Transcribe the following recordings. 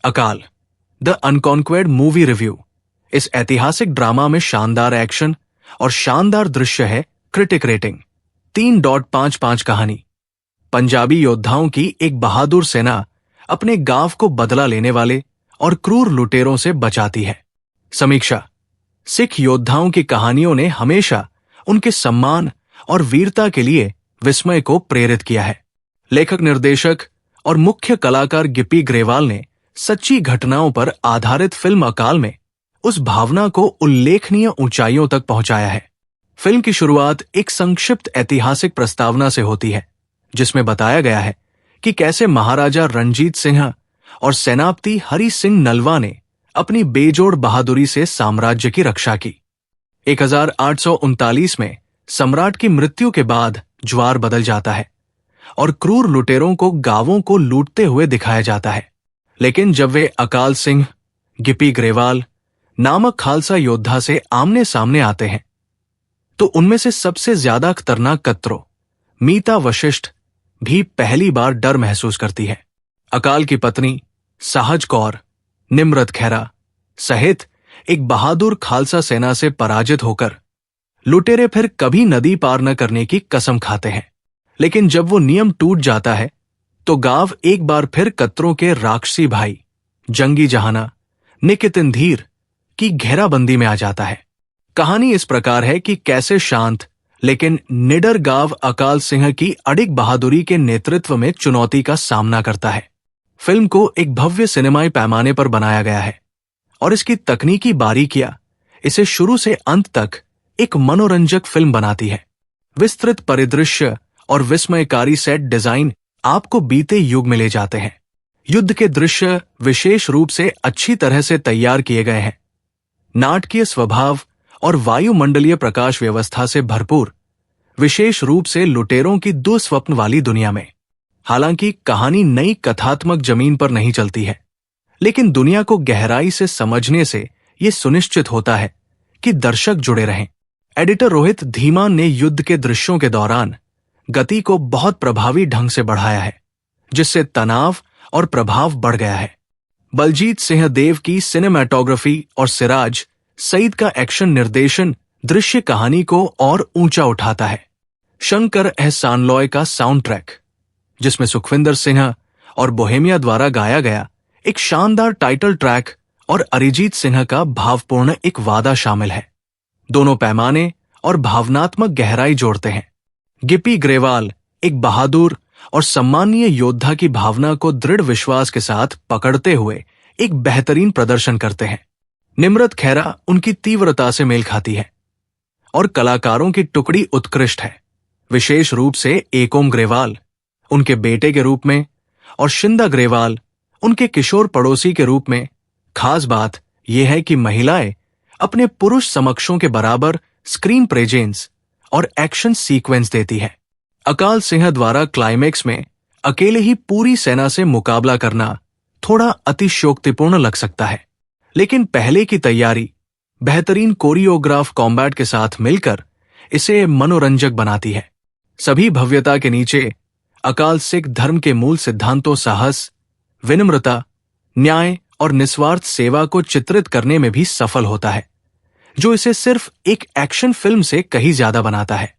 अकाल the अनकॉन्क्वर्ड movie review. इस ऐतिहासिक ड्रामा में शानदार एक्शन और शानदार दृश्य है। Critic rating 3.55। कहानी पंजाबी योद्धाओं की एक बहादुर सेना अपने गांव को बदला लेने वाले और क्रूर लुटेरों से बचाती है। समीक्षा। सिख योद्धाओं की कहानियों ने हमेशा उनके सम्मान और वीरता के लिए विस्मय को प्रेरित किया है। लेखक, निर्देशक और मुख्य कलाकार गिप्पी ग्रेवाल ने सच्ची घटनाओं पर आधारित फिल्म अकाल में उस भावना को उल्लेखनीय ऊंचाइयों तक पहुंचाया है। फिल्म की शुरुआत एक संक्षिप्त ऐतिहासिक प्रस्तावना से होती है, जिसमें बताया गया है कि कैसे महाराजा रणजीत सिंह और सेनापति हरि सिंह नलवा ने अपनी बेजोड़ बहादुरी से साम्राज्य की रक्षा की। 1839 में सम्राट की मृत्यु के बाद ज्वार बदल जाता है और क्रूर लुटेरों को गांवों को लूटते हुए दिखाया जाता है। लेकिन जब वे अकाल सिंह, गिप्पी ग्रेवाल नामक खालसा योद्धा से आमने सामने आते हैं, तो उनमें से सबसे ज्यादा खतरनाक कत्रो मीता वशिष्ठ भी पहली बार डर महसूस करती है। अकाल की पत्नी साहज कौर, निम्रत खैरा सहित एक बहादुर खालसा सेना से पराजित होकर लुटेरे फिर कभी नदी पार न करने की कसम खाते हैं। लेकिन जब वो नियम टूट जाता है तो गांव एक बार फिर कत्रों के राक्षसी भाई जंगी जहाना निकितिन धीर की घेराबंदी में आ जाता है। कहानी इस प्रकार है कि कैसे शांत लेकिन निडर गांव अकाल सिंह की अडिग बहादुरी के नेतृत्व में चुनौती का सामना करता है। फिल्म को एक भव्य सिनेमाई पैमाने पर बनाया गया है और इसकी तकनीकी बारीकियां इसे शुरू से अंत तक एक मनोरंजक फिल्म बनाती है। विस्तृत परिदृश्य और विस्मयकारी सेट डिजाइन आपको बीते युग में ले जाते हैं। युद्ध के दृश्य विशेष रूप से अच्छी तरह से तैयार किए गए हैं। नाटकीय स्वभाव और वायुमंडलीय प्रकाश व्यवस्था से भरपूर, विशेष रूप से लुटेरों की दुस्वप्न वाली दुनिया में। हालांकि कहानी नई कथात्मक जमीन पर नहीं चलती है, लेकिन दुनिया को गहराई से समझने से यह सुनिश्चित होता है कि दर्शक जुड़े रहें। एडिटर रोहित धीमान ने युद्ध के दृश्यों के दौरान गति को बहुत प्रभावी ढंग से बढ़ाया है, जिससे तनाव और प्रभाव बढ़ गया है। बलजीत सिंह देव की सिनेमैटोग्राफी और सिराज सईद का एक्शन निर्देशन दृश्य कहानी को और ऊंचा उठाता है। शंकर एहसानलॉय का साउंड ट्रैक, जिसमें सुखविंदर सिंह और बोहेमिया द्वारा गाया गया एक शानदार टाइटल ट्रैक और अरिजीत सिंह का भावपूर्ण एक वादा शामिल है, दोनों पैमाने और भावनात्मक गहराई जोड़ते हैं। गिप्पी ग्रेवाल एक बहादुर और सम्मानीय योद्धा की भावना को दृढ़ विश्वास के साथ पकड़ते हुए एक बेहतरीन प्रदर्शन करते हैं। निम्रत खैरा उनकी तीव्रता से मेल खाती है और कलाकारों की टुकड़ी उत्कृष्ट है, विशेष रूप से एकोम ग्रेवाल उनके बेटे के रूप में और शिंदा ग्रेवाल उनके किशोर पड़ोसी के रूप में। खास बात यह है कि महिलाएं अपने पुरुष समकक्षों के बराबर स्क्रीन प्रेजेंस और एक्शन सीक्वेंस देती है। अकाल सिंह द्वारा क्लाइमेक्स में अकेले ही पूरी सेना से मुकाबला करना थोड़ा अतिशयोक्तिपूर्ण लग सकता है, लेकिन पहले की तैयारी बेहतरीन कोरियोग्राफ कॉम्बैट के साथ मिलकर इसे मनोरंजक बनाती है। सभी भव्यता के नीचे अकाल सिख धर्म के मूल सिद्धांतों साहस, विनम्रता, न्याय और निस्वार्थ सेवा को चित्रित करने में भी सफल होता है, जो इसे सिर्फ एक एक्शन फिल्म से कहीं ज्यादा बनाता है।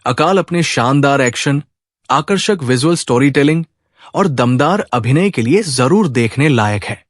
अकाल अपने शानदार एक्शन, आकर्षक विजुअल स्टोरी टेलिंग और दमदार अभिनय के लिए जरूर देखने लायक है।